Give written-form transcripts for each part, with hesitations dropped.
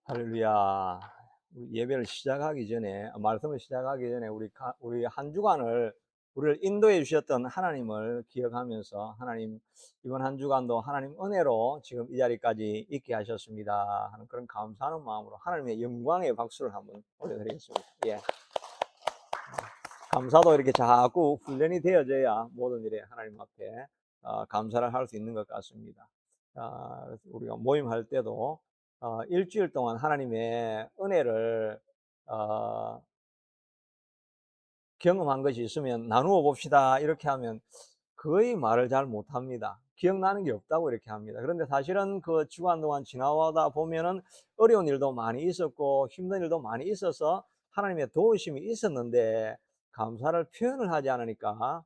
할렐루야. 예배를 시작하기 전에, 말씀을 시작하기 전에 우리 한 주간을 우리를 인도해 주셨던 하나님을 기억하면서 하나님, 이번 한 주간도 하나님 은혜로 지금 이 자리까지 있게 하셨습니다 하는 그런 감사하는 마음으로 하나님의 영광의 박수를 한번 올려드리겠습니다. 예. 감사도 이렇게 자꾸 훈련이 되어져야 모든 일에 하나님 앞에 감사를 할 수 있는 것 같습니다. 우리가 모임할 때도 일주일 동안 하나님의 은혜를 어, 경험한 것이 있으면 나누어 봅시다 이렇게 하면 거의 말을 잘 못합니다. 기억나는 게 없다고 이렇게 합니다. 그런데 사실은 그 주간 동안 지나다 보면은 어려운 일도 많이 있었고 힘든 일도 많이 있어서 하나님의 도우심이 있었는데 감사를 표현을 하지 않으니까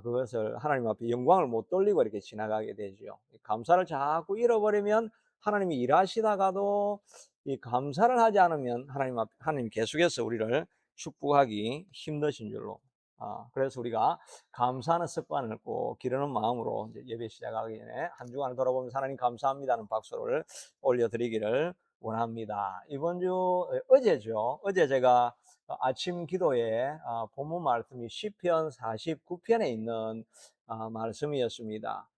그것을 하나님 앞에 영광을 못 돌리고 이렇게 지나가게 되죠. 감사를 자꾸 잃어버리면 하나님이 일하시다가도 이 감사를 하지 않으면 하나님 계속해서 우리를 축복하기 힘드신 줄로. 그래서 우리가 감사하는 습관을 꼭 기르는 마음으로 이제 예배 시작하기 전에 한 주간을 돌아보면서 하나님 감사합니다는 박수를 올려드리기를 원합니다. 이번 주 어제죠. 어제 제가 아침 기도에 본문 말씀이 시편 49편에 있는 말씀이었습니다.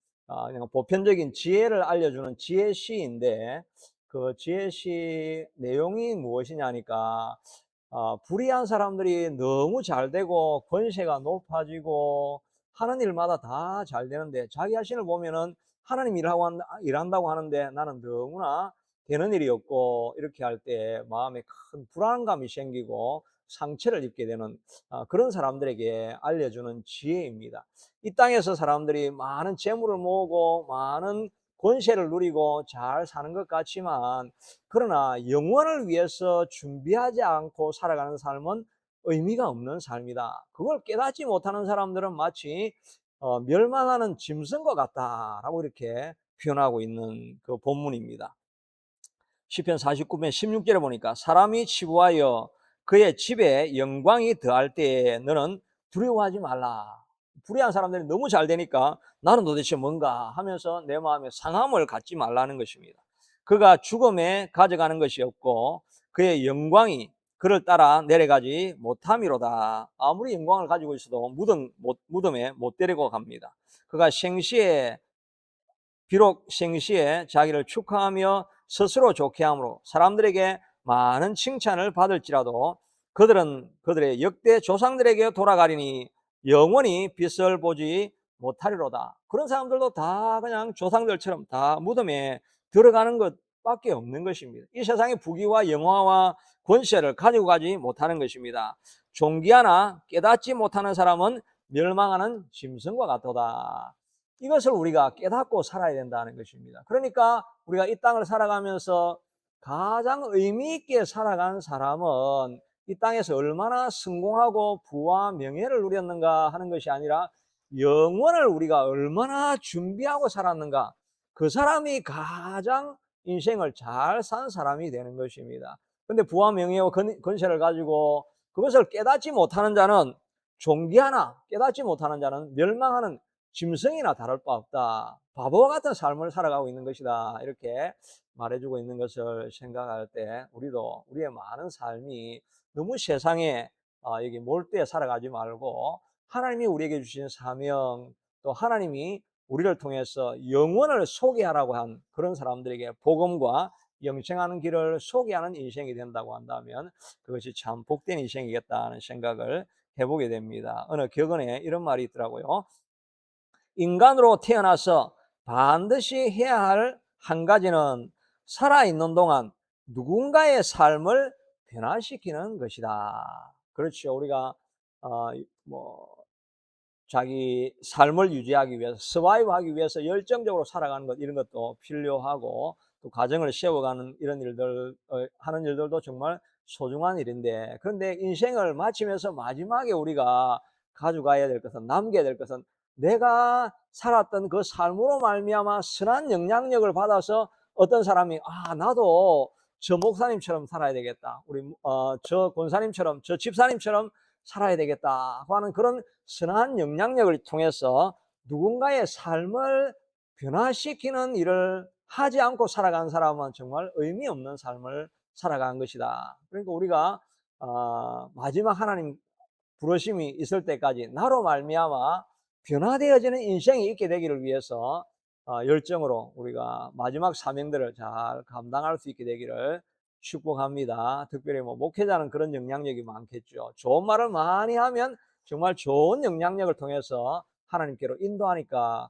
그냥 보편적인 지혜를 알려주는 지혜시인데 그 지혜시 내용이 무엇이냐니까 불의한 사람들이 너무 잘 되고 권세가 높아지고 하는 일마다 다 잘 되는데 자기 자신을 보면은 하나님 일한다고 하는데 나는 너무나 되는 일이 없고 이렇게 할 때 마음에 큰 불안감이 생기고 상처를 입게 되는 그런 사람들에게 알려주는 지혜입니다. 이 땅에서 사람들이 많은 재물을 모으고 많은 권세를 누리고 잘 사는 것 같지만 그러나 영원을 위해서 준비하지 않고 살아가는 삶은 의미가 없는 삶이다. 그걸 깨닫지 못하는 사람들은 마치 멸망하는 짐승과 같다라고 이렇게 표현하고 있는 그 본문입니다. 시편 49편 16절에 보니까 사람이 치부하여 그의 집에 영광이 더할 때에 너는 두려워하지 말라. 불의한 사람들이 너무 잘 되니까 나는 도대체 뭔가 하면서 내 마음에 상함을 갖지 말라는 것입니다. 그가 죽음에 가져가는 것이 없고 그의 영광이 그를 따라 내려가지 못함이로다. 아무리 영광을 가지고 있어도 무덤에 못 데리고 갑니다. 그가 비록 생시에 자기를 축하하며 스스로 좋게 함으로 사람들에게 많은 칭찬을 받을지라도 그들은 그들의 역대 조상들에게 돌아가리니 영원히 빛을 보지 못하리로다. 그런 사람들도 다 그냥 조상들처럼 다 무덤에 들어가는 것밖에 없는 것입니다. 이 세상의 부귀와 영화와 권세를 가지고 가지 못하는 것입니다. 존귀하나 깨닫지 못하는 사람은 멸망하는 짐승과 같도다. 이것을 우리가 깨닫고 살아야 된다는 것입니다. 그러니까 우리가 이 땅을 살아가면서 가장 의미 있게 살아간 사람은 이 땅에서 얼마나 성공하고 부와 명예를 누렸는가 하는 것이 아니라 영원을 우리가 얼마나 준비하고 살았는가, 그 사람이 가장 인생을 잘 산 사람이 되는 것입니다. 그런데 부와 명예와 권세를 가지고 그것을 깨닫지 못하는 자는 존귀하나 깨닫지 못하는 자는 멸망하는 짐승이나 다를 바 없다. 바보와 같은 삶을 살아가고 있는 것이다. 이렇게 말해주고 있는 것을 생각할 때 우리의 많은 삶이 너무 세상에 여기 몰두해 살아가지 말고 하나님이 우리에게 주신 사명, 또 하나님이 우리를 통해서 영원을 소개하라고 한 그런 사람들에게 복음과 영생하는 길을 소개하는 인생이 된다고 한다면 그것이 참 복된 인생이겠다는 생각을 해보게 됩니다. 어느 격언에 이런 말이 있더라고요. 인간으로 태어나서 반드시 해야 할 한 가지는 살아있는 동안 누군가의 삶을 변화시키는 것이다. 그렇죠. 우리가 어, 뭐 자기 삶을 유지하기 위해서, 서바이브 하기 위해서 열정적으로 살아가는 것, 이런 것도 필요하고, 또 가정을 세워가는 이런 일들, 하는 일들도 정말 소중한 일인데, 그런데 인생을 마치면서 마지막에 우리가 가져가야 될 것은, 남겨야 될 것은 내가 살았던 그 삶으로 말미암아 선한 영향력을 받아서 어떤 사람이, 나도 저 목사님처럼 살아야 되겠다. 저 권사님처럼, 저 집사님처럼 살아야 되겠다 하는 그런 선한 영향력을 통해서 누군가의 삶을 변화시키는 일을 하지 않고 살아간 사람은 정말 의미 없는 삶을 살아간 것이다. 그러니까 우리가 마지막 하나님 부르심이 있을 때까지 나로 말미암아 변화되어지는 인생이 있게 되기를 위해서 열정으로 우리가 마지막 사명들을 잘 감당할 수 있게 되기를 축복합니다. 특별히 뭐 목회자는 그런 영향력이 많겠죠. 좋은 말을 많이 하면 정말 좋은 영향력을 통해서 하나님께로 인도하니까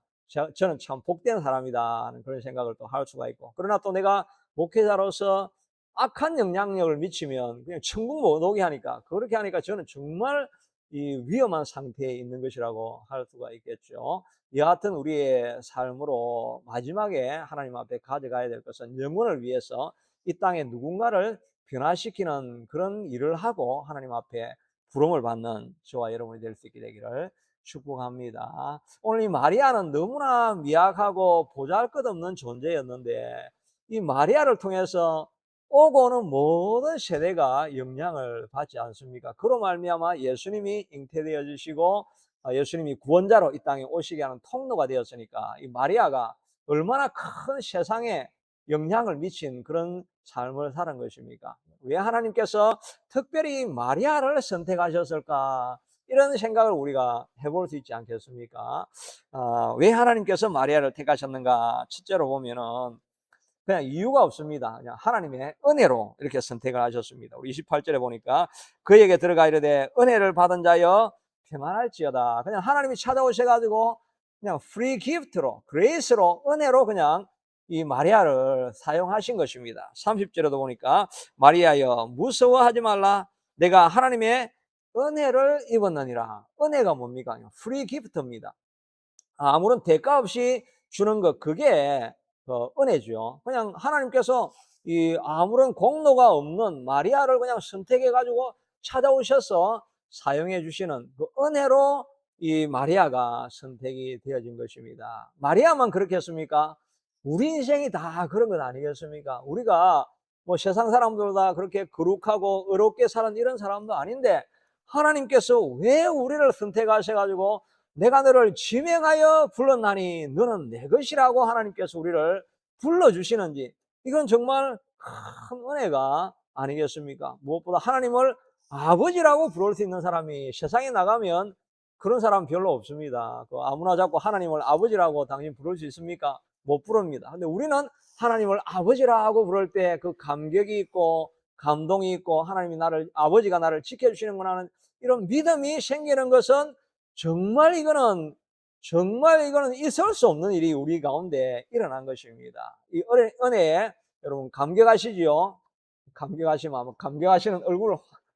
저는 참 복된 사람이다 하는 그런 생각을 또 할 수가 있고, 그러나 또 내가 목회자로서 악한 영향력을 미치면 그냥 천국 못 오게 하니까, 그렇게 하니까 저는 정말 이 위험한 상태에 있는 것이라고 할 수가 있겠죠. 여하튼 우리의 삶으로 마지막에 하나님 앞에 가져가야 될 것은 영혼을 위해서 이 땅에 누군가를 변화시키는 그런 일을 하고 하나님 앞에 부름을 받는 저와 여러분이 될 수 있게 되기를 축복합니다. 오늘 이 마리아는 너무나 미약하고 보잘것없는 존재였는데, 이 마리아를 통해서 오고 오는 모든 세대가 영향을 받지 않습니까? 그로 말미암아 예수님이 잉태되어 주시고 예수님이 구원자로 이 땅에 오시게 하는 통로가 되었으니까, 이 마리아가 얼마나 큰 세상에 영향을 미친 그런 삶을 살은 것입니까? 왜 하나님께서 특별히 마리아를 선택하셨을까? 이런 생각을 우리가 해볼 수 있지 않겠습니까? 왜 하나님께서 마리아를 택하셨는가? 첫째로 보면은 그냥 이유가 없습니다. 그냥 하나님의 은혜로 이렇게 선택을 하셨습니다. 우리 28절에 보니까 그에게 들어가 이르되 은혜를 받은 자여 평안할지어다. 그냥 하나님이 찾아오셔가지고 그냥 프리 기프트로, 그레이스로, 은혜로 그냥 이 마리아를 사용하신 것입니다. 30절에도 보니까 마리아여 무서워하지 말라. 내가 하나님의 은혜를 입었느니라. 은혜가 뭡니까? 프리 기프트입니다. 아무런 대가 없이 주는 것, 그게 은혜죠. 그냥 하나님께서 이 아무런 공로가 없는 마리아를 그냥 선택해 가지고 찾아오셔서 사용해 주시는 그 은혜로 이 마리아가 선택이 되어진 것입니다. 마리아만 그렇겠습니까? 우리 인생이 다 그런 것 아니겠습니까? 우리가 뭐 세상 사람들보다 그렇게 거룩하고 의롭게 사는 이런 사람도 아닌데, 하나님께서 왜 우리를 선택하셔 가지고 내가 너를 지명하여 불렀나니 너는 내 것이라고 하나님께서 우리를 불러주시는지, 이건 정말 큰 은혜가 아니겠습니까? 무엇보다 하나님을 아버지라고 부를 수 있는 사람이 세상에 나가면 그런 사람 별로 없습니다. 아무나 자꾸 하나님을 아버지라고 당신 부를 수 있습니까? 못 부릅니다. 근데 우리는 하나님을 아버지라고 부를 때 그 감격이 있고 감동이 있고, 하나님이 아버지가 나를 지켜주시는구나 하는 이런 믿음이 생기는 것은 정말 이거는 있을 수 없는 일이 우리 가운데 일어난 것입니다. 이 은혜에 여러분 감격하시지요? 감격하시면 한번 감격하시는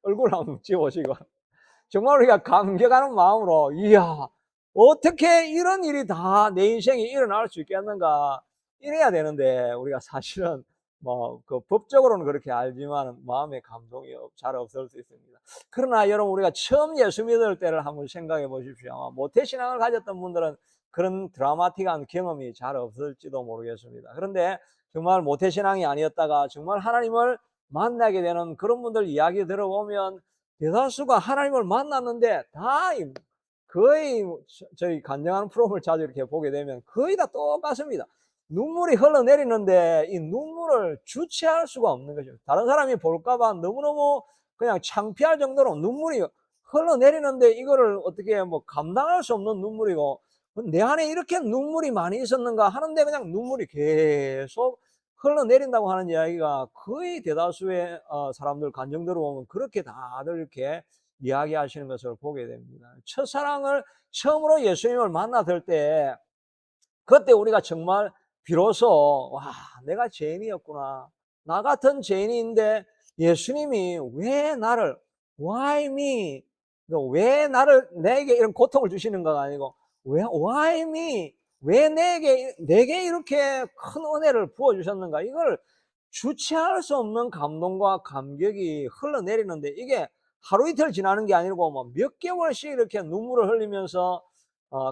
얼굴 한번 지어보시고, 정말 우리가 감격하는 마음으로, 이야, 어떻게 이런 일이 다 내 인생에 일어날 수 있겠는가, 이래야 되는데, 우리가 사실은 뭐 그 법적으로는 그렇게 알지만 마음의 감동이 잘 없을 수 있습니다. 그러나 여러분, 우리가 처음 예수 믿을 때를 한번 생각해 보십시오. 모태신앙을 가졌던 분들은 그런 드라마틱한 경험이 잘 없을지도 모르겠습니다. 그런데 정말 모태신앙이 아니었다가 정말 하나님을 만나게 되는 그런 분들 이야기 들어보면, 대다수가 하나님을 만났는데 다 거의, 저희 간증하는 프로그램을 자주 이렇게 보게 되면 거의 다 똑같습니다. 눈물이 흘러내리는데 이 눈물을 주체할 수가 없는 거죠. 다른 사람이 볼까봐 너무너무 그냥 창피할 정도로 눈물이 흘러내리는데, 이거를 어떻게 뭐 감당할 수 없는 눈물이고, 내 안에 이렇게 눈물이 많이 있었는가 하는데 그냥 눈물이 계속 흘러내린다고 하는 이야기가 거의 대다수의 사람들 간증 들어보면 그렇게 다들 이렇게 이야기하시는 것을 보게 됩니다. 첫사랑을 처음으로 예수님을 만났을 때, 그때 우리가 정말 비로소 와, 내가 죄인이었구나, 나 같은 죄인인데 예수님이 왜 나를, why me, 왜 내게 이런 고통을 주시는가가 아니고 why me, 왜 내게 이렇게 큰 은혜를 부어주셨는가, 이걸 주체할 수 없는 감동과 감격이 흘러내리는데, 이게 하루 이틀 지나는 게 아니고 뭐 몇 개월씩 이렇게 눈물을 흘리면서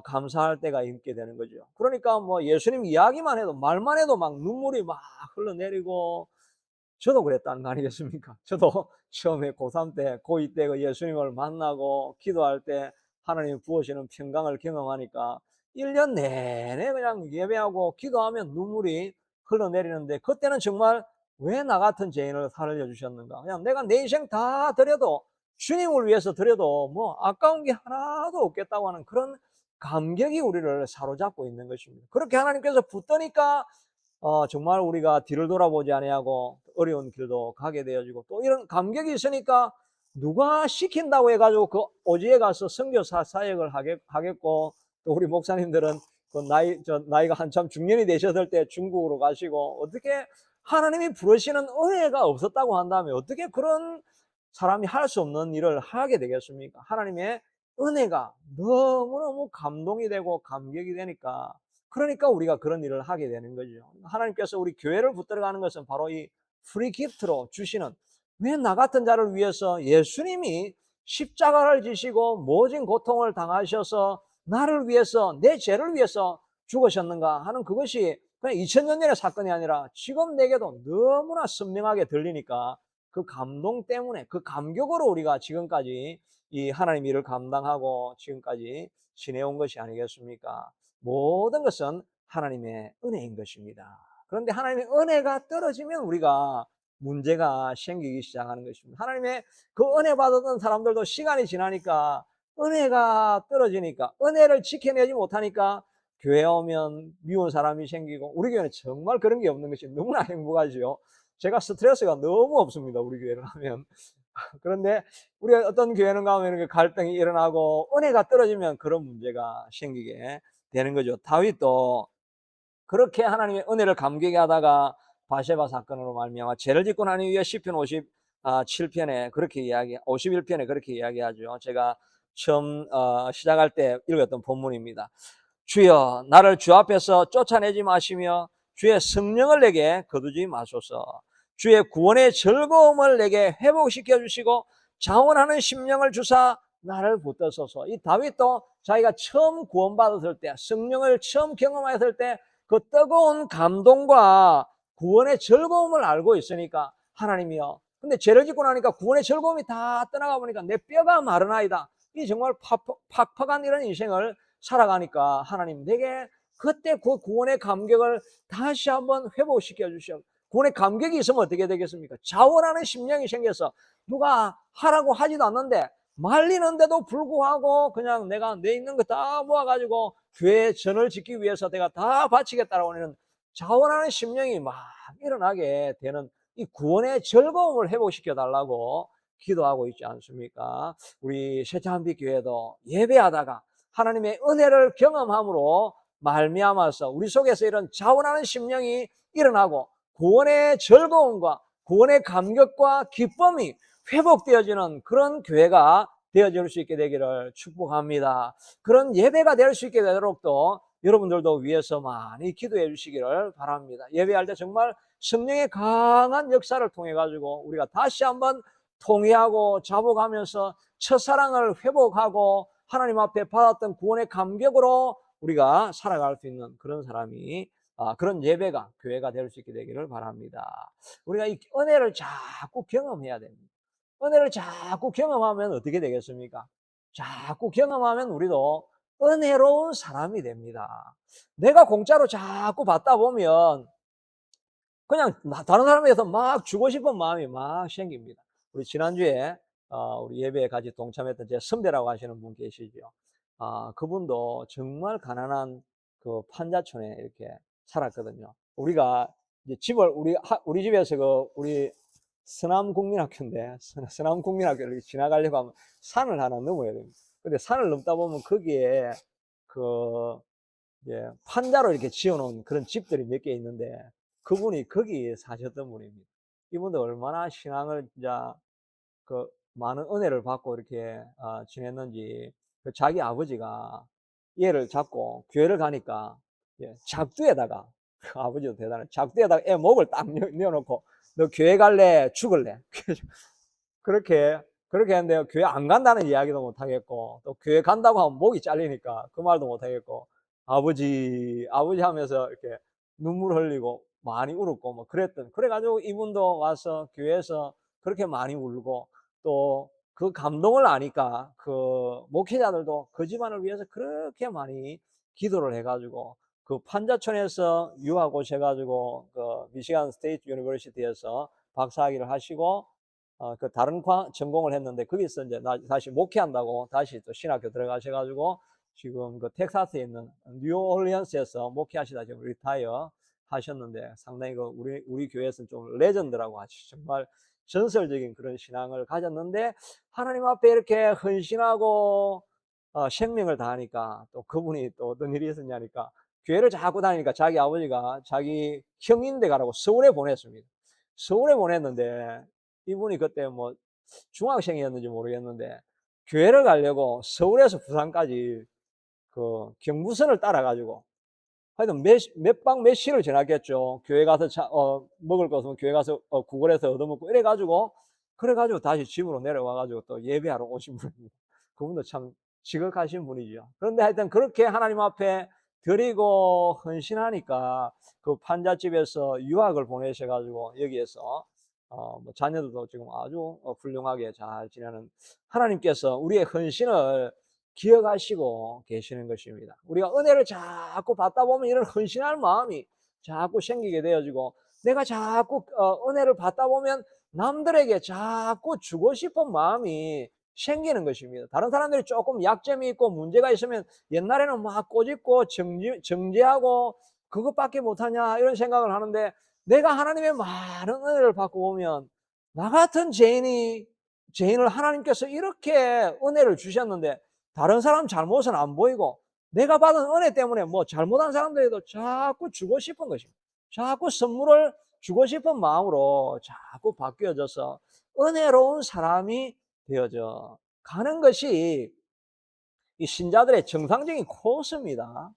감사할 때가 있게 되는 거죠. 그러니까 뭐 예수님 이야기만 해도, 말만 해도 막 눈물이 막 흘러내리고, 저도 그랬다는 거 아니겠습니까? 저도 처음에 고3 때, 고2 때 그 예수님을 만나고 기도할 때 하나님이 부으시는 평강을 경험하니까 1년 내내 그냥 예배하고 기도하면 눈물이 흘러내리는데, 그때는 정말 왜 나 같은 죄인을 살려주셨는가? 그냥 내가 내 인생 다 드려도, 주님을 위해서 드려도 뭐 아까운 게 하나도 없겠다고 하는 그런 감격이 우리를 사로잡고 있는 것입니다. 그렇게 하나님께서 붙드니까 정말 우리가 뒤를 돌아보지 아니하고 어려운 길도 가게 되어지고, 또 이런 감격이 있으니까 누가 시킨다고 해가지고 그 오지에 가서 선교사 사역을 하겠고, 또 우리 목사님들은 그 나이가 한참 중년이 되셨을 때 중국으로 가시고, 어떻게 하나님이 부르시는 은혜가 없었다고 한다면 어떻게 그런 사람이 할 수 없는 일을 하게 되겠습니까? 하나님의 은혜가 너무너무 감동이 되고 감격이 되니까, 그러니까 우리가 그런 일을 하게 되는 거죠. 하나님께서 우리 교회를 붙들어가는 것은 바로 이 프리 기프트로 주시는, 왜 나 같은 자를 위해서 예수님이 십자가를 지시고 모진 고통을 당하셔서 나를 위해서, 내 죄를 위해서 죽으셨는가 하는 그것이 그냥 2000년 전의 사건이 아니라 지금 내게도 너무나 선명하게 들리니까, 그 감동 때문에, 그 감격으로 우리가 지금까지 이 하나님 일을 감당하고 지금까지 지내온 것이 아니겠습니까? 모든 것은 하나님의 은혜인 것입니다. 그런데 하나님의 은혜가 떨어지면 우리가 문제가 생기기 시작하는 것입니다. 하나님의 그 은혜 받았던 사람들도 시간이 지나니까, 은혜가 떨어지니까, 은혜를 지켜내지 못하니까 교회 오면 미운 사람이 생기고, 우리 교회는 정말 그런 게 없는 것이 너무나 행복하죠. 제가 스트레스가 너무 없습니다, 우리 교회를 하면. 그런데 우리 어떤 교회는 가면 갈등이 일어나고 은혜가 떨어지면 그런 문제가 생기게 되는 거죠. 다윗도 그렇게 하나님의 은혜를 감격해 하다가 바세바 사건으로 말미암아 죄를 짓고 난 이후에 시편 57편에 그렇게 51편에 그렇게 이야기하죠. 제가 처음 시작할 때 읽었던 본문입니다. 주여, 나를 주 앞에서 쫓아내지 마시며 주의 성령을 내게 거두지 마소서. 주의 구원의 즐거움을 내게 회복시켜 주시고 자원하는 심령을 주사 나를 붙드소서. 이 다윗도 자기가 처음 구원받았을 때, 성령을 처음 경험했을 때 그 뜨거운 감동과 구원의 즐거움을 알고 있으니까, 하나님이여, 근데 죄를 짓고 나니까 구원의 즐거움이 다 떠나가 보니까 내 뼈가 마르나이다. 이 정말 팍팍한 이런 인생을 살아가니까, 하나님 내게 그때 그 구원의 감격을 다시 한번 회복시켜 주시오. 구원의 감격이 있으면 어떻게 되겠습니까? 자원하는 심령이 생겨서, 누가 하라고 하지도 않는데 말리는데도 불구하고 그냥 내가 내 있는 거 다 모아가지고 교회 전을 짓기 위해서 내가 다 바치겠다라고 하는 자원하는 심령이 막 일어나게 되는, 이 구원의 즐거움을 회복시켜 달라고 기도하고 있지 않습니까? 우리 새찬빛 교회도 예배하다가 하나님의 은혜를 경험함으로 말미암아서 우리 속에서 이런 자원하는 심령이 일어나고 구원의 즐거움과 구원의 감격과 기쁨이 회복되어지는 그런 교회가 되어질 수 있게 되기를 축복합니다. 그런 예배가 될 수 있게 되도록 또 여러분들도 위해서 많이 기도해 주시기를 바랍니다. 예배할 때 정말 성령의 강한 역사를 통해 가지고 우리가 다시 한번 통회하고 자복하면서 첫사랑을 회복하고 하나님 앞에 받았던 구원의 감격으로 우리가 살아갈 수 있는 그런 사람이, 그런 예배가 교회가 될 수 있게 되기를 바랍니다. 우리가 이 은혜를 자꾸 경험해야 됩니다. 은혜를 자꾸 경험하면 어떻게 되겠습니까? 자꾸 경험하면 우리도 은혜로운 사람이 됩니다. 내가 공짜로 자꾸 받다 보면 그냥 다른 사람에게서 막 주고 싶은 마음이 막 생깁니다. 우리 지난주에 우리 예배에 같이 동참했던 제 선배라고 하시는 분 계시죠. 그분도 정말 가난한 그 판자촌에 이렇게 살았거든요. 우리가 이제 집을 우리 집에서 우리 서남국민학교인데, 서남국민학교를 지나가려고 하면 산을 하나 넘어야 됩니다. 근데 산을 넘다 보면 거기에 그 예, 판자로 이렇게 지어놓은 그런 집들이 몇 개 있는데, 그분이 거기에 사셨던 분입니다. 이분도 얼마나 신앙을 진짜 그 많은 은혜를 받고 이렇게 지냈는지, 그 자기 아버지가 얘를 잡고 교회를 가니까 작두에다가 아버지도 대단해, 작두에다가 애 목을 딱 넣어놓고 너 교회 갈래 죽을래 그렇게 했는데요. 교회 안 간다는 이야기도 못 하겠고, 또 교회 간다고 하면 목이 잘리니까 그 말도 못 하겠고, 아버지 하면서 이렇게 눈물 흘리고 많이 울었고 뭐 그래가지고 이분도 와서 교회에서 그렇게 많이 울고, 또 그 감동을 아니까 그 목회자들도 그 집안을 위해서 그렇게 많이 기도를 해가지고 그 판자촌에서 유학 오셔가지고 그 미시간 스테이트 유니버시티에서 박사학위를 하시고 그 다른 전공을 했는데 거기서 이제 다시 목회한다고 다시 또 신학교 들어가셔가지고 지금 그 텍사스에 있는 뉴올리언스에서 목회하시다 지금 리타이어 하셨는데 상당히 그 우리 교회에서는 좀 레전드라고 하죠. 정말 전설적인 그런 신앙을 가졌는데 하나님 앞에 이렇게 헌신하고 생명을 다하니까 또 그분이 또 어떤 일이 있었냐니까 교회를 자꾸 다니니까 자기 아버지가 자기 형인데 가라고 서울에 보냈습니다. 서울에 보냈는데 이분이 그때 뭐 중학생이었는지 모르겠는데 교회를 가려고 서울에서 부산까지 그 경부선을 따라가지고 하여튼 몇 박 몇 시를 지났겠죠. 교회 가서 먹을 거 없으면 교회 가서 구걸해서 얻어먹고 이래가지고 그래가지고 다시 집으로 내려와가지고 또 예배하러 오신 분입니다. 그분도 참 지극하신 분이죠. 그런데 하여튼 그렇게 하나님 앞에 드리고 헌신하니까 그 판잣집에서 유학을 보내셔가지고 여기에서 뭐 자녀들도 지금 아주 훌륭하게 잘 지내는 하나님께서 우리의 헌신을 기억하시고 계시는 것입니다. 우리가 은혜를 자꾸 받다 보면 이런 헌신할 마음이 자꾸 생기게 되어지고 내가 자꾸 은혜를 받다 보면 남들에게 자꾸 주고 싶은 마음이 생기는 것입니다. 다른 사람들이 조금 약점이 있고 문제가 있으면 옛날에는 막 꼬집고 정죄하고 그것밖에 못하냐 이런 생각을 하는데 내가 하나님의 많은 은혜를 받고 보면 나 같은 죄인을 하나님께서 이렇게 은혜를 주셨는데 다른 사람 잘못은 안 보이고 내가 받은 은혜 때문에 뭐 잘못한 사람들에도 자꾸 주고 싶은 것입니다. 자꾸 선물을 주고 싶은 마음으로 자꾸 바뀌어져서 은혜로운 사람이 되어져 가는 것이 이 신자들의 정상적인 코스입니다.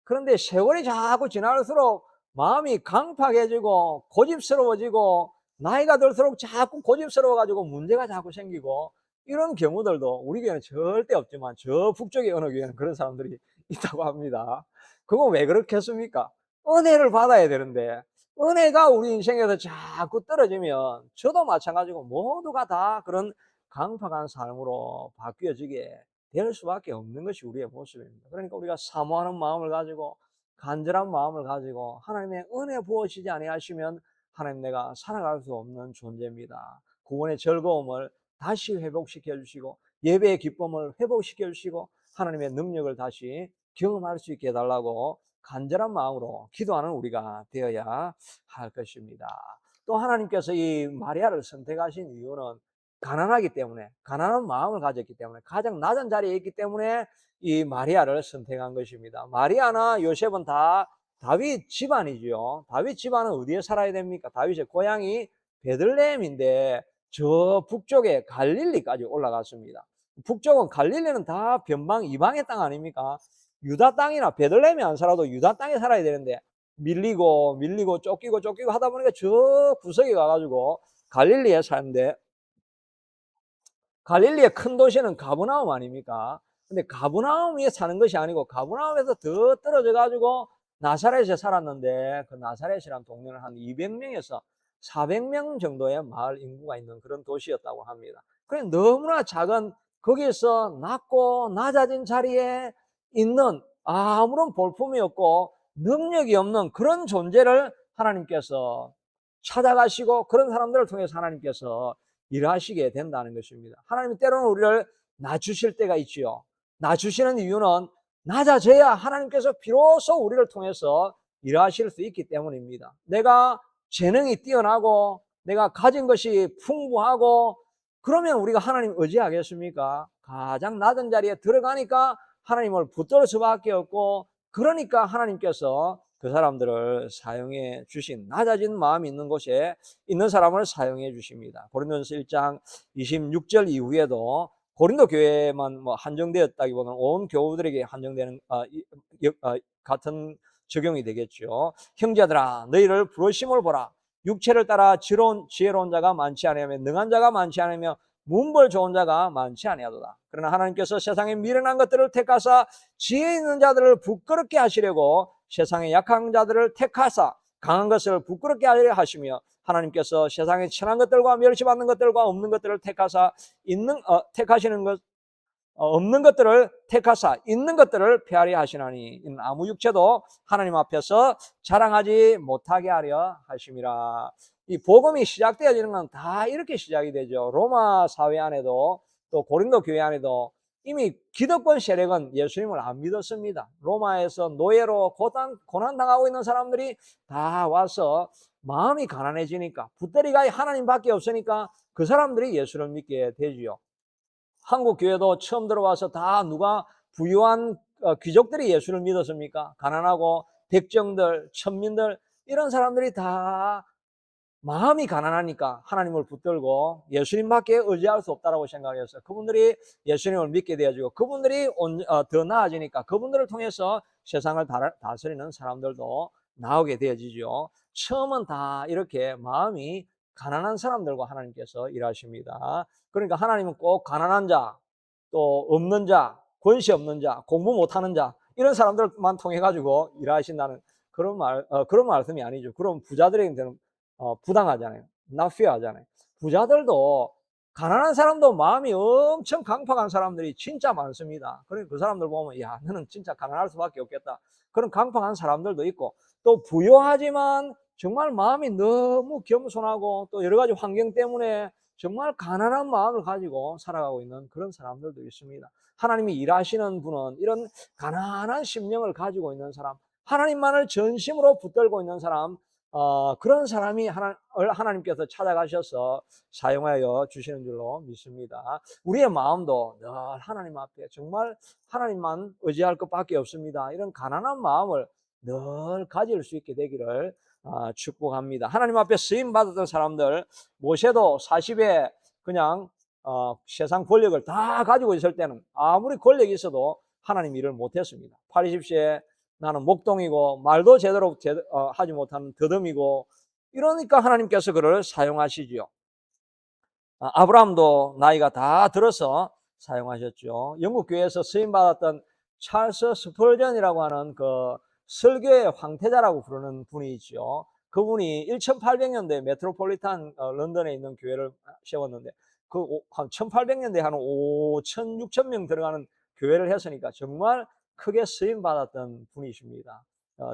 그런데 세월이 자꾸 지날수록 마음이 강팍해지고 고집스러워지고 나이가 들수록 자꾸 고집스러워가지고 문제가 자꾸 생기고 이런 경우들도 우리 교회는 절대 없지만 저 북쪽의 어느 교회는 그런 사람들이 있다고 합니다. 그건 왜 그렇겠습니까? 은혜를 받아야 되는데 은혜가 우리 인생에서 자꾸 떨어지면 저도 마찬가지고 모두가 다 그런 강팍한 삶으로 바뀌어지게 될 수밖에 없는 것이 우리의 모습입니다. 그러니까 우리가 사모하는 마음을 가지고 간절한 마음을 가지고 하나님의 은혜 부어지지 아니하시면 하나님 내가 살아갈 수 없는 존재입니다. 구원의 즐거움을 다시 회복시켜 주시고 예배의 기쁨을 회복시켜 주시고 하나님의 능력을 다시 경험할 수 있게 해달라고 간절한 마음으로 기도하는 우리가 되어야 할 것입니다. 또 하나님께서 이 마리아를 선택하신 이유는 가난하기 때문에 가난한 마음을 가졌기 때문에 가장 낮은 자리에 있기 때문에 이 마리아를 선택한 것입니다. 마리아나 요셉은 다 다윗 집안이지요. 다윗 집안은 어디에 살아야 됩니까? 다윗의 고향이 베들레헴인데 저 북쪽에 갈릴리까지 올라갔습니다. 북쪽은 갈릴리는 다 변방 이방의 땅 아닙니까? 유다 땅이나 베들레헴이 안 살아도 유다 땅에 살아야 되는데 밀리고 쫓기고 하다 보니까 저 구석에 가가지고 갈릴리에 사는데 갈릴리의 큰 도시는 가브나움 아닙니까? 근데 가브나움에 사는 것이 아니고 가브나움에서 더 떨어져 가지고 나사렛에 살았는데 그 나사렛이라는 동네는 한 200명에서 400명 정도의 마을 인구가 있는 그런 도시였다고 합니다. 그래 너무나 작은 거기서 낮고 낮아진 자리에 있는 아무런 볼품이 없고 능력이 없는 그런 존재를 하나님께서 찾아가시고 그런 사람들을 통해서 하나님께서 일하시게 된다는 것입니다. 하나님이 때로는 우리를 낮추실 때가 있지요. 낮추시는 이유는 낮아져야 하나님께서 비로소 우리를 통해서 일하실 수 있기 때문입니다. 내가 재능이 뛰어나고 내가 가진 것이 풍부하고 그러면 우리가 하나님 의지하겠습니까? 가장 낮은 자리에 들어가니까 하나님을 붙들 수밖에 없고 그러니까 하나님께서 그 사람들을 사용해 주신 낮아진 마음이 있는 곳에 있는 사람을 사용해 주십니다. 고린도전서 1장 26절 이후에도 고린도 교회만 뭐 한정되었다기보다는 온 교우들에게 한정되는 같은 적용이 되겠죠. 형제들아 너희를 부르심을 보라. 육체를 따라 지혜로운 자가 많지 않으며 능한 자가 많지 않으며 문벌 좋은 자가 많지 아니하도다. 그러나 하나님께서 세상에 미련한 것들을 택하사 지혜 있는 자들을 부끄럽게 하시려고 세상의 약한 자들을 택하사 강한 것을 부끄럽게 하려 하시며 하나님께서 세상의 천한 것들과 멸시받는 것들과 없는 것들을 택하사 택하시는 것 없는 것들을 택하사 있는 것들을 폐하려 하시나니 이는 아무 육체도 하나님 앞에서 자랑하지 못하게 하려 하심이라. 이 복음이 시작되어지는 건 다 이렇게 시작이 되죠. 로마 사회 안에도 또 고린도 교회 안에도 이미 기득권 세력은 예수님을 안 믿었습니다. 로마에서 노예로 고난당하고 있는 사람들이 다 와서 마음이 가난해지니까, 붙들이가 하나님밖에 없으니까 그 사람들이 예수를 믿게 되지요. 한국 교회도 처음 들어와서 다 누가 부유한 귀족들이 예수를 믿었습니까? 가난하고 백정들, 천민들 이런 사람들이 다 마음이 가난하니까 하나님을 붙들고 예수님밖에 의지할 수 없다라고 생각해서 그분들이 예수님을 믿게 되어지고, 그분들이 더 나아지니까 그분들을 통해서 세상을 다스리는 사람들도 나오게 되어지죠. 처음은 다 이렇게 마음이 가난한 사람들과 하나님께서 일하십니다. 그러니까 하나님은 꼭 가난한 자, 또 없는 자, 권세 없는 자, 공부 못하는 자 이런 사람들만 통해 가지고 일하신다는 그런 말씀이 아니죠. 그럼 부자들에게는 부당하잖아요. not fair 하잖아요. 부자들도, 가난한 사람도 마음이 엄청 강팍한 사람들이 진짜 많습니다. 그러니까 그 사람들 보면 야, 너는 진짜 가난할 수밖에 없겠다. 그런 강팍한 사람들도 있고, 또 부유하지만 정말 마음이 너무 겸손하고 또 여러 가지 환경 때문에 정말 가난한 마음을 가지고 살아가고 있는 그런 사람들도 있습니다. 하나님이 일하시는 분은 이런 가난한 심령을 가지고 있는 사람, 하나님만을 전심으로 붙들고 있는 사람, 그런 사람이 하나님께서 찾아가셔서 사용하여 주시는 줄로 믿습니다. 우리의 마음도 늘 하나님 앞에 정말 하나님만 의지할 것밖에 없습니다. 이런 가난한 마음을 늘 가질 수 있게 되기를 축복합니다. 하나님 앞에 쓰임 받았던 사람들, 모세도 40에 그냥 세상 권력을 다 가지고 있을 때는 아무리 권력이 있어도 하나님 일을 못했습니다. 80세에 나는 목동이고 말도 제대로 하지 못하는 더듬이고, 이러니까 하나님께서 그를 사용하시지요. 아브라함도 나이가 다 들어서 사용하셨죠. 영국 교회에서 쓰임 받았던 찰스 스펄전이라고 하는 그 설교의 황태자라고 부르는 분이 있죠. 그분이 1800년대 메트로폴리탄 런던에 있는 교회를 세웠는데, 한 1800년대 한 5천, 6천 명 들어가는 교회를 했으니까 정말 크게 쓰임 받았던 분이십니다.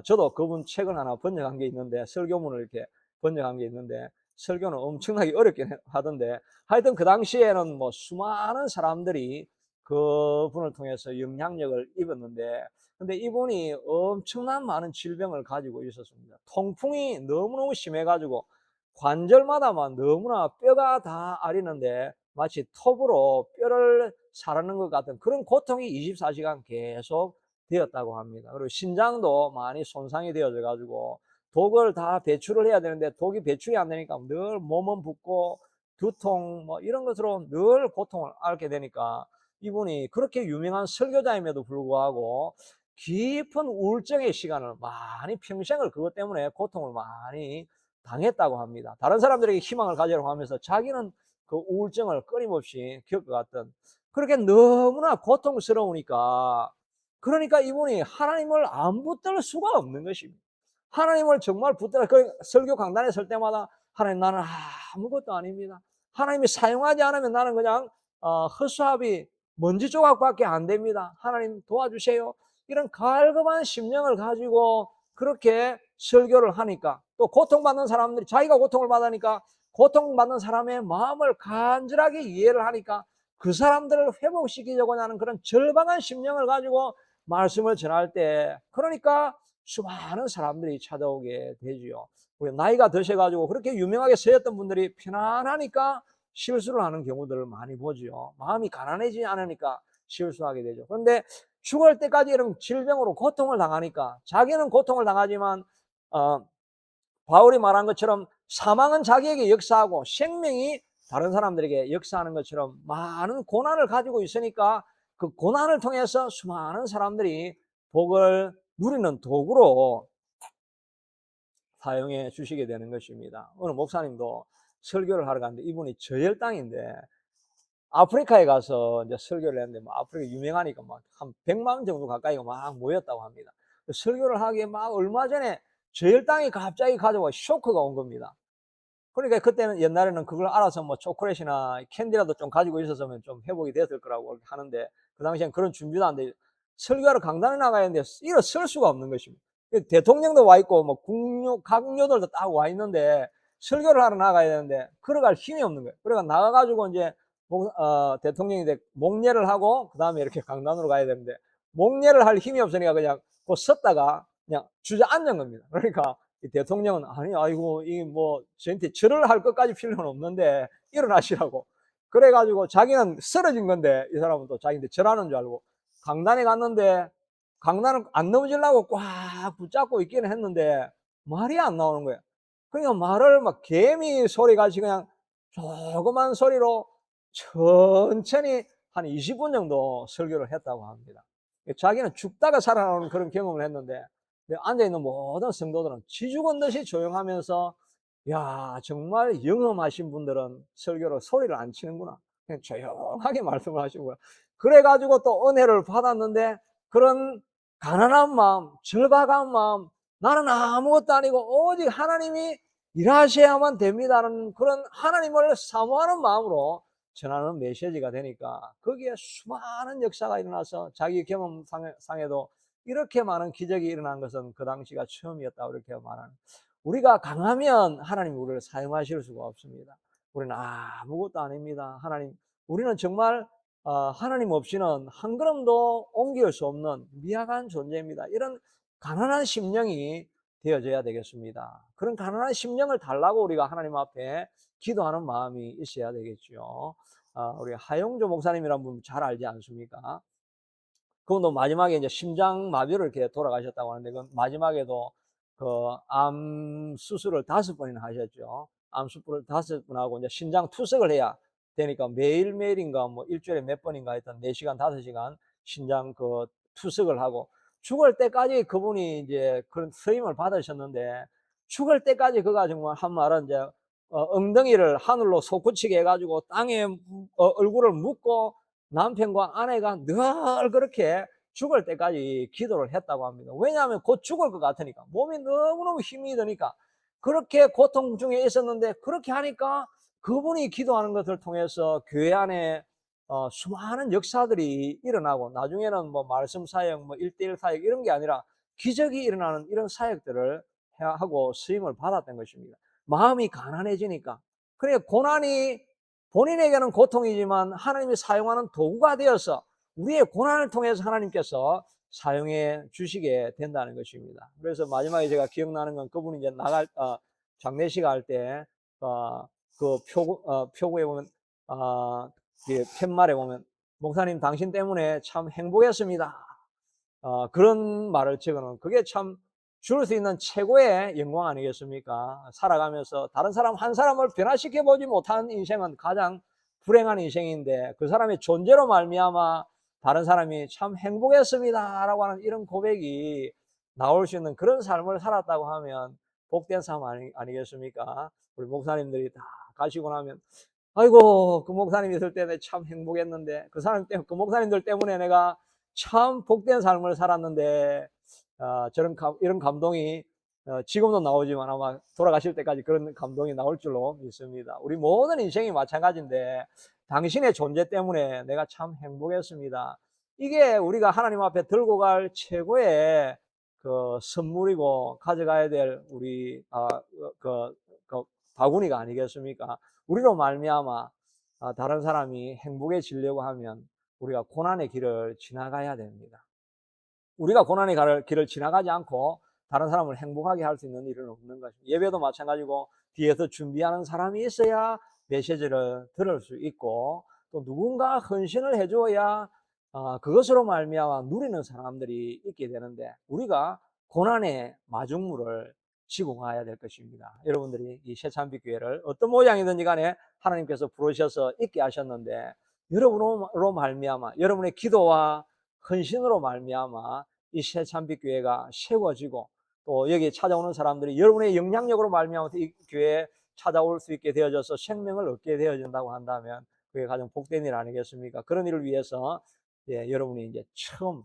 저도 그분 책을 하나 번역한 게 있는데, 설교문을 이렇게 번역한 게 있는데, 설교는 엄청나게 어렵게 하던데, 하여튼 그 당시에는 뭐 수많은 사람들이 그분을 통해서 영향력을 입었는데, 근데 이분이 엄청난 많은 질병을 가지고 있었습니다. 통풍이 너무너무 심해가지고 관절마다만 너무나 뼈가 다 아리는데 마치 톱으로 뼈를 사르는 것 같은 그런 고통이 24시간 계속 되었다고 합니다. 그리고 신장도 많이 손상이 되어져 가지고 독을 다 배출을 해야 되는데 독이 배출이 안 되니까 늘 몸은 붓고 두통 뭐 이런 것으로 늘 고통을 앓게 되니까, 이분이 그렇게 유명한 설교자임에도 불구하고 깊은 우울증의 시간을 많이, 평생을 그것 때문에 고통을 많이 당했다고 합니다. 다른 사람들에게 희망을 가지려고 하면서 자기는 그 우울증을 끊임없이 겪어갔던, 그렇게 너무나 고통스러우니까, 그러니까 이분이 하나님을 안 붙들 수가 없는 것입니다. 하나님을 정말 붙들어, 그 설교 강단에 설 때마다 하나님, 나는 아무것도 아닙니다. 하나님이 사용하지 않으면 나는 그냥 허수아비 먼지 조각밖에 안 됩니다. 하나님 도와주세요. 이런 갈급한 심령을 가지고 그렇게 설교를 하니까, 또 고통받는 사람들이, 자기가 고통을 받으니까 고통받는 사람의 마음을 간절하게 이해를 하니까 그 사람들을 회복시키려고 하는 그런 절박한 심령을 가지고 말씀을 전할 때, 그러니까 수많은 사람들이 찾아오게 되지요. 우리 나이가 드셔가지고 그렇게 유명하게 쓰였던 분들이 편안하니까 실수를 하는 경우들을 많이 보지요. 마음이 가난해지지 않으니까 실수하게 되죠. 그런데 죽을 때까지 이런 질병으로 고통을 당하니까, 자기는 고통을 당하지만 바울이 말한 것처럼 사망은 자기에게 역사하고 생명이 다른 사람들에게 역사하는 것처럼 많은 고난을 가지고 있으니까 그 고난을 통해서 수많은 사람들이 복을 누리는 도구로 사용해 주시게 되는 것입니다. 오늘 목사님도 설교를 하러 갔는데, 이분이 저혈당인데 아프리카에 가서 이제 설교를 했는데, 뭐 아프리카 유명하니까 막 한 100만 정도 가까이가 막 모였다고 합니다. 설교를 하기에 막 얼마 전에 저혈당이 갑자기 가져와 쇼크가 온 겁니다. 그러니까 그때는 옛날에는 그걸 알아서 뭐 초콜릿이나 캔디라도 좀 가지고 있었으면 좀 회복이 됐을 거라고 하는데 그 당시엔 그런 준비도 안 돼. 설교하러 강단에 나가야 되는데 일어설 수가 없는 것입니다. 대통령도 와 있고 뭐 강요들도 딱 와 있는데 설교를 하러 나가야 되는데 걸어갈 힘이 없는 거예요. 그러니까 나가가지고 이제 대통령이 목례를 하고 그 다음에 이렇게 강단으로 가야 되는데 목례를 할 힘이 없으니까 그냥 그 섰다가 그냥 주저앉은 겁니다. 그러니까 이 대통령은 아니 아이고 이 뭐 저한테 절을 할 것까지 필요는 없는데 일어나시라고 그래가지고 자기는 쓰러진 건데 이 사람은 또 자기한테 절하는 줄 알고 강단에 갔는데 강단을 안 넘어지려고 꽉 붙잡고 있기는 했는데 말이 안 나오는 거예요. 그러니까 말을 막 개미 소리 같이 그냥 조그만 소리로 천천히 한 20분 정도 설교를 했다고 합니다. 자기는 죽다가 살아나오는 그런 경험을 했는데 앉아있는 모든 성도들은 지죽은 듯이 조용하면서 야 정말 영험하신 분들은 설교로 소리를 안 치는구나. 그냥 조용하게 말씀을 하시고요. 그래가지고 또 은혜를 받았는데 그런 가난한 마음, 절박한 마음, 나는 아무것도 아니고 오직 하나님이 일하셔야만 됩니다는 그런 하나님을 사모하는 마음으로 전하는 메시지가 되니까 거기에 수많은 역사가 일어나서 자기 경험상에도 이렇게 많은 기적이 일어난 것은 그 당시가 처음이었다고 이렇게 말하는. 우리가 강하면 하나님 우리를 사용하실 수가 없습니다. 우리는 아무것도 아닙니다. 하나님, 우리는 정말 하나님 없이는 한 걸음도 옮길 수 없는 미약한 존재입니다. 이런 가난한 심령이 되어져야 되겠습니다. 그런 가난한 심령을 달라고 우리가 하나님 앞에 기도하는 마음이 있어야 되겠죠. 우리 하용조 목사님이란 분 잘 알지 않습니까? 그분도 마지막에 이제 심장마비로 이렇게 돌아가셨다고 하는데, 그 마지막에도 그 암 수술을 5번이나 하셨죠. 암 수술을 5번 하고 이제 심장 투석을 해야 되니까 매일매일인가 뭐 일주일에 몇 번인가 했던 4시간, 5시간 심장 그 투석을 하고 죽을 때까지 그분이 이제 그런 서임을 받으셨는데 죽을 때까지 그가 정말 한 말은 이제 엉덩이를 하늘로 솟구치게 해가지고 땅에 얼굴을 묻고 남편과 아내가 늘 그렇게 죽을 때까지 기도를 했다고 합니다. 왜냐하면 곧 죽을 것 같으니까 몸이 너무너무 힘이 드니까 그렇게 고통 중에 있었는데 그렇게 하니까 그분이 기도하는 것을 통해서 교회 안에 수많은 역사들이 일어나고 나중에는 뭐 말씀 사역, 뭐 1대1 사역 이런 게 아니라 기적이 일어나는 이런 사역들을 하고 쓰임을 받았던 것입니다. 마음이 가난해지니까. 그래 고난이 본인에게는 고통이지만 하나님이 사용하는 도구가 되어서 우리의 고난을 통해서 하나님께서 사용해 주시게 된다는 것입니다. 그래서 마지막에 제가 기억나는 건 그분이 이제 장례식 할 때, 그 표구에 보면, 팻말에 보면, 목사님 당신 때문에 참 행복했습니다. 그런 말을 적어놓은 그게 참 줄 수 있는 최고의 영광 아니겠습니까? 살아가면서 다른 사람 한 사람을 변화시켜 보지 못한 인생은 가장 불행한 인생인데 그 사람의 존재로 말미암아 다른 사람이 참 행복했습니다라고 하는 이런 고백이 나올 수 있는 그런 삶을 살았다고 하면 복된 삶 아니겠습니까? 우리 목사님들이 다 가시고 나면 아이고 그 목사님 있을 때 참 행복했는데 그 사람 때문에 그 목사님들 때문에 내가 참 복된 삶을 살았는데 이런 감동이 지금도 나오지만 아마 돌아가실 때까지 그런 감동이 나올 줄로 믿습니다. 우리 모든 인생이 마찬가지인데 당신의 존재 때문에 내가 참 행복했습니다. 이게 우리가 하나님 앞에 들고 갈 최고의 그 선물이고 가져가야 될 우리 그 바구니가 아니겠습니까? 우리로 말미암아 다른 사람이 행복해지려고 하면 우리가 고난의 길을 지나가야 됩니다. 우리가 고난의 길을 지나가지 않고 다른 사람을 행복하게 할 수 있는 일은 없는 것입니다. 예배도 마찬가지고 뒤에서 준비하는 사람이 있어야 메시지를 들을 수 있고 또 누군가 헌신을 해줘야 그것으로 말미암아 누리는 사람들이 있게 되는데 우리가 고난의 마중물을 지고 가야 될 것입니다. 여러분들이 이 새참빛 교회를 어떤 모양이든지 간에 하나님께서 부르셔서 있게 하셨는데 여러분으로 말미암아 여러분의 기도와 헌신으로 말미암아 이 새참빛 교회가 세워지고 또 여기 찾아오는 사람들이 여러분의 영향력으로 말미암아 이 교회에 찾아올 수 있게 되어져서 생명을 얻게 되어진다고 한다면 그게 가장 복된 일 아니겠습니까? 그런 일을 위해서 여러분이 이제 처음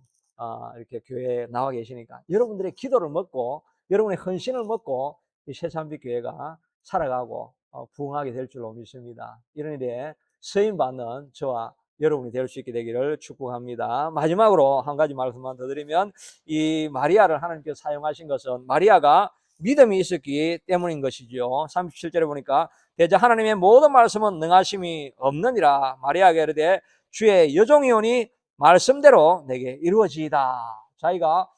이렇게 교회에 나와 계시니까 여러분들의 기도를 먹고 여러분의 헌신을 먹고 이 새참빛 교회가 살아가고 부응하게 될 줄로 믿습니다. 이런 일에 쓰임받는 저와 여러분이 될 수 있게 되기를 축복합니다. 마지막으로 한 가지 말씀만 더 드리면, 이 마리아를 하나님께서 사용하신 것은 마리아가 믿음이 있었기 때문인 것이죠. 37절에 보니까 대저 하나님의 모든 말씀은 능하심이 없느니라. 마리아가 이르되 주의 여종이오니 말씀대로 내게 이루어지이다. 자기가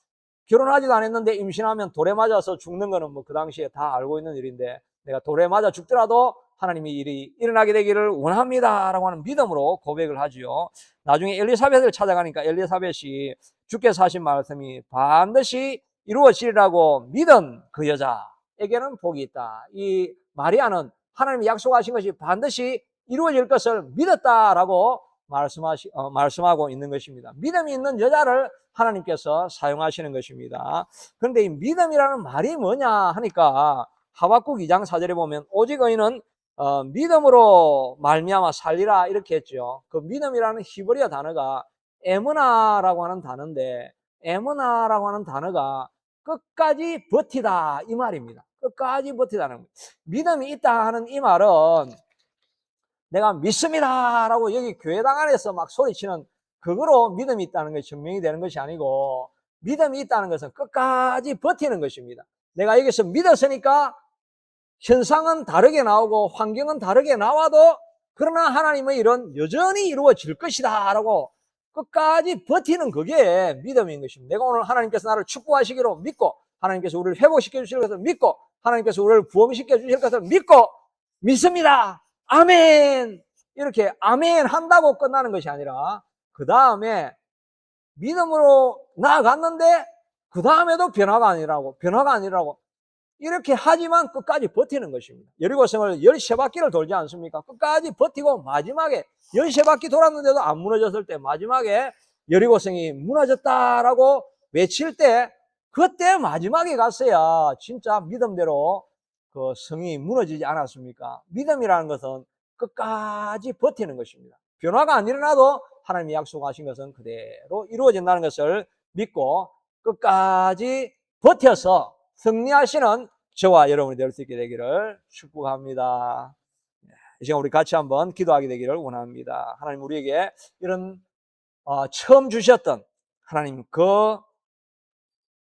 결혼하지도 않았는데 임신하면 돌에 맞아서 죽는 거는 뭐 그 당시에 다 알고 있는 일인데, 내가 돌에 맞아 죽더라도 하나님이 일이 일어나게 되기를 원합니다 라고 하는 믿음으로 고백을 하지요. 나중에 엘리사벳을 찾아가니까 엘리사벳이 주께서 하신 말씀이 반드시 이루어지리라고 믿은 그 여자에게는 복이 있다. 이 마리아는 하나님이 약속하신 것이 반드시 이루어질 것을 믿었다라고 말씀하고 있는 것입니다. 믿음이 있는 여자를 하나님께서 사용하시는 것입니다. 그런데 이 믿음이라는 말이 뭐냐 하니까 하박국 2장 4절에 보면 오직 의인은 믿음으로 말미암아 살리라 이렇게 했죠. 그 믿음이라는 히브리어 단어가 에므나라고 하는 단어인데, 에므나라고 하는 단어가 끝까지 버티다 이 말입니다. 끝까지 버티다는 거예요. 믿음이 있다 하는 이 말은 내가 믿습니다 라고 여기 교회당 안에서 막 소리치는 그거로 믿음이 있다는 것이 증명이 되는 것이 아니고, 믿음이 있다는 것은 끝까지 버티는 것입니다. 내가 여기서 믿었으니까 현상은 다르게 나오고 환경은 다르게 나와도 그러나 하나님의 일은 여전히 이루어질 것이다 라고 끝까지 버티는 그게 믿음인 것입니다. 내가 오늘 하나님께서 나를 축복하시기로 믿고, 하나님께서 우리를 회복시켜 주실 것을 믿고, 하나님께서 우리를 부흥시켜 주실 것을 믿고 믿습니다. 아멘. 이렇게 아멘 한다고 끝나는 것이 아니라 그 다음에 믿음으로 나아갔는데 그 다음에도 변화가 아니라고 이렇게 하지만 끝까지 버티는 것입니다. 여리고성을 13바퀴를 돌지 않습니까? 끝까지 버티고 마지막에 13바퀴 돌았는데도 안 무너졌을 때 마지막에 여리고성이 무너졌다라고 외칠 때, 그때 마지막에 갔어야 진짜 믿음대로 그 성이 무너지지 않았습니까? 믿음이라는 것은 끝까지 버티는 것입니다. 변화가 안 일어나도 하나님이 약속하신 것은 그대로 이루어진다는 것을 믿고 끝까지 버텨서 승리하시는 저와 여러분이 될 수 있게 되기를 축복합니다. 이 시간 우리 같이 한번 기도하게 되기를 원합니다. 하나님, 우리에게 이런 처음 주셨던 하나님 그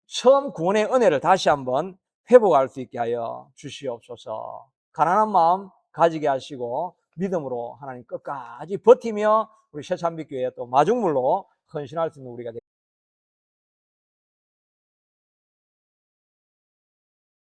처음 구원의 은혜를 다시 한번 회복할 수 있게 하여 주시옵소서. 가난한 마음 가지게 하시고 믿음으로 하나님 끝까지 버티며 우리 새참빛교회 또 마중물로 헌신할 수 있는 우리가